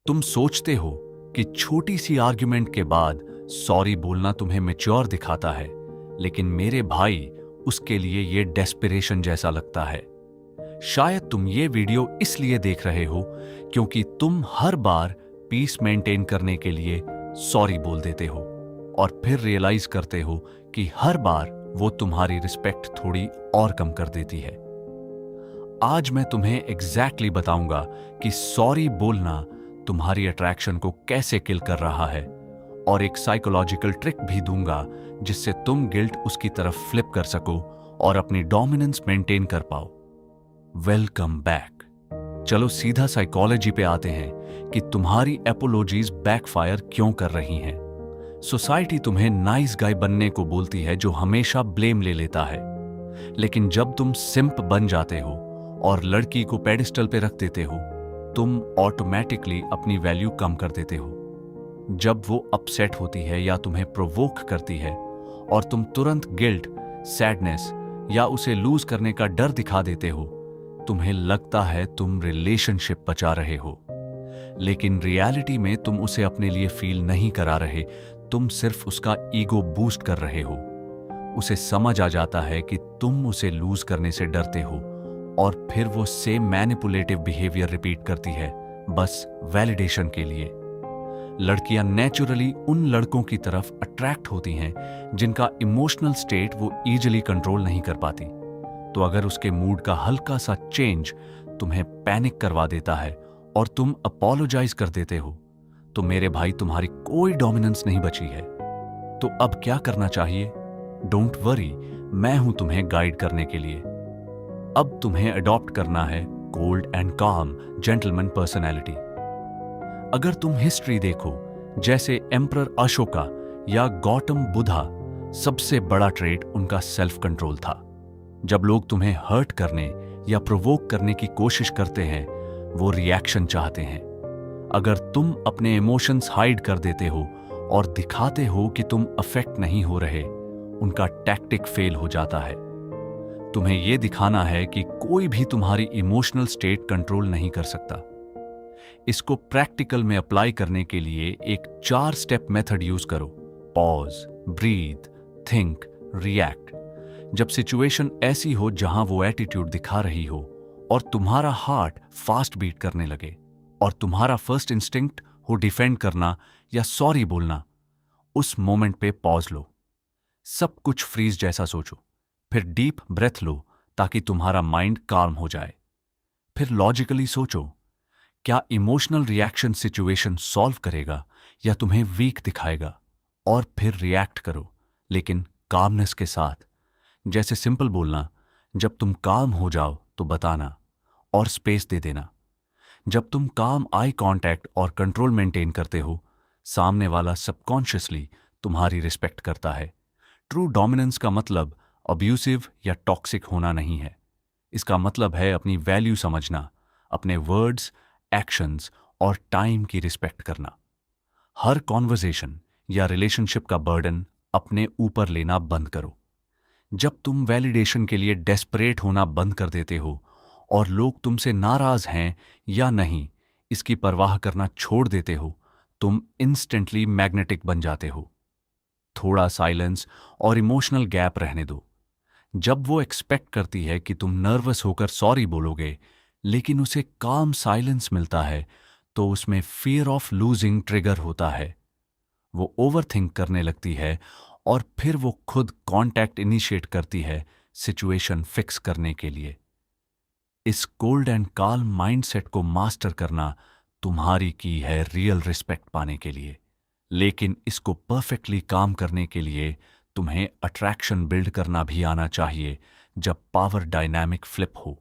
तुम सोचते हो कि छोटी सी आर्ग्यूमेंट के बाद सॉरी बोलना तुम्हें मैच्योर दिखाता है, लेकिन मेरे भाई, उसके लिए ये डेस्परेशन जैसा लगता है। शायद तुम ये वीडियो इसलिए देख रहे हो क्योंकि तुम हर बार पीस मेंटेन करने के लिए सॉरी बोल देते हो और फिर रियलाइज करते हो कि हर बार वो तुम्हारी रिस्पेक्ट थोड़ी और कम कर देती है। आज मैं तुम्हें एग्जैक्टली बताऊंगा कि सॉरी बोलना तुम्हारी अट्रैक्शन को कैसे किल कर रहा है, और एक साइकोलॉजिकल ट्रिक भी दूंगा जिससे तुम गिल्ट उसकी तरफ फ्लिप कर सको और अपनी डोमिनेंस मेंटेन कर पाओ। Welcome back. चलो सीधा साइकोलॉजी पे आते हैं कि तुम्हारी एपोलॉजीज बैकफायर क्यों कर रही हैं। सोसाइटी तुम्हें नाइस गाय बनने को बोलती है जो हमेशा ब्लेम ले लेता है, लेकिन जब तुम सिंप बन जाते हो और लड़की को पेडिस्टल पे रख देते हो, तुम ऑटोमेटिकली अपनी वैल्यू कम कर देते हो। जब वो अपसेट होती है या तुम्हें प्रोवोक करती है और तुम तुरंत गिल्ट, सैडनेस या उसे लूज करने का डर दिखा देते हो, तुम्हें लगता है तुम रिलेशनशिप बचा रहे हो, लेकिन रियलिटी में तुम उसे अपने लिए फील नहीं करा रहे, तुम सिर्फ उसका ईगो बूस्ट कर रहे हो। उसे समझ आ जाता है कि तुम उसे लूज करने से डरते हो और फिर वो सेम मैनिपुलेटिव बिहेवियर रिपीट करती है, बस वैलिडेशन के लिए। लड़कियां नेचुरली उन लड़कों की तरफ अट्रैक्ट होती हैं जिनका इमोशनल स्टेट वो इजीली कंट्रोल नहीं कर पाती। तो अगर उसके मूड का हल्का सा चेंज तुम्हें पैनिक करवा देता है और तुम अपोलोजाइज कर देते हो, तो मेरे भाई, तुम्हारी कोई डोमिनेंस नहीं बची है। तो अब क्या करना चाहिए? डोंट वरी, मैं हूं तुम्हें गाइड करने के लिए। अब तुम्हें अडॉप्ट करना है कोल्ड एंड काम जेंटलमैन पर्सनैलिटी। अगर तुम हिस्ट्री देखो, जैसे एम्परर अशोका या गौतम बुद्धा, सबसे बड़ा ट्रेट उनका सेल्फ कंट्रोल था। जब लोग तुम्हें हर्ट करने या प्रोवोक करने की कोशिश करते हैं, वो रिएक्शन चाहते हैं। अगर तुम अपने इमोशंस हाइड कर देते हो और दिखाते हो कि तुम अफेक्ट नहीं हो रहे, उनका टैक्टिक फेल हो जाता है। तुम्हें यह दिखाना है कि कोई भी तुम्हारी इमोशनल स्टेट कंट्रोल नहीं कर सकता। इसको प्रैक्टिकल में अप्लाई करने के लिए एक 4 स्टेप मेथड यूज करो। Pause, breathe, think, react. जब सिचुएशन ऐसी हो जहां वो एटीट्यूड दिखा रही हो और तुम्हारा हार्ट फास्ट बीट करने लगे और तुम्हारा फर्स्ट इंस्टिंक्ट हो डिफेंड करना या सॉरी बोलना, उस मोमेंट पे पॉज लो। सब कुछ फ्रीज जैसा सोचो, फिर डीप ब्रेथ लो ताकि तुम्हारा माइंड काम हो जाए। फिर लॉजिकली सोचो, क्या इमोशनल रिएक्शन सिचुएशन सॉल्व करेगा या तुम्हें वीक दिखाएगा, और फिर रिएक्ट करो, लेकिन कामनेस के साथ। जैसे सिंपल बोलना, जब तुम काम हो जाओ तो बताना, और स्पेस दे देना। जब तुम काम आई कांटेक्ट और कंट्रोल मेंटेन करते हो, सामने वाला सबकॉन्शियसली तुम्हारी रिस्पेक्ट करता है। ट्रू डोमिनेंस का मतलब अब्यूसिव या टॉक्सिक होना नहीं है। इसका मतलब है अपनी वैल्यू समझना, अपने वर्ड्स, एक्शंस और टाइम की रिस्पेक्ट करना। हर कॉन्वर्सेशन या रिलेशनशिप का बर्डन अपने ऊपर लेना बंद करो। जब तुम वैलिडेशन के लिए डेस्परेट होना बंद कर देते हो और लोग तुमसे नाराज हैं या नहीं, इसकी परवाह करना छोड़ देते हो, तुम इंस्टेंटली मैग्नेटिक बन जाते हो। थोड़ा साइलेंस और इमोशनल गैप रहने दो। जब वो एक्सपेक्ट करती है कि तुम नर्वस होकर सॉरी बोलोगे, लेकिन उसे काम साइलेंस मिलता है, तो उसमें फियर ऑफ लूजिंग ट्रिगर होता है। वो ओवरथिंक करने लगती है और फिर वो खुद कांटेक्ट इनिशिएट करती है सिचुएशन फिक्स करने के लिए। इस कोल्ड एंड काल्म माइंडसेट को मास्टर करना तुम्हारी की है रियल रिस्पेक्ट पाने के लिए, लेकिन इसको परफेक्टली काम करने के लिए तुम्हें अट्रैक्शन बिल्ड करना भी आना चाहिए जब पावर डायनामिक फ्लिप हो।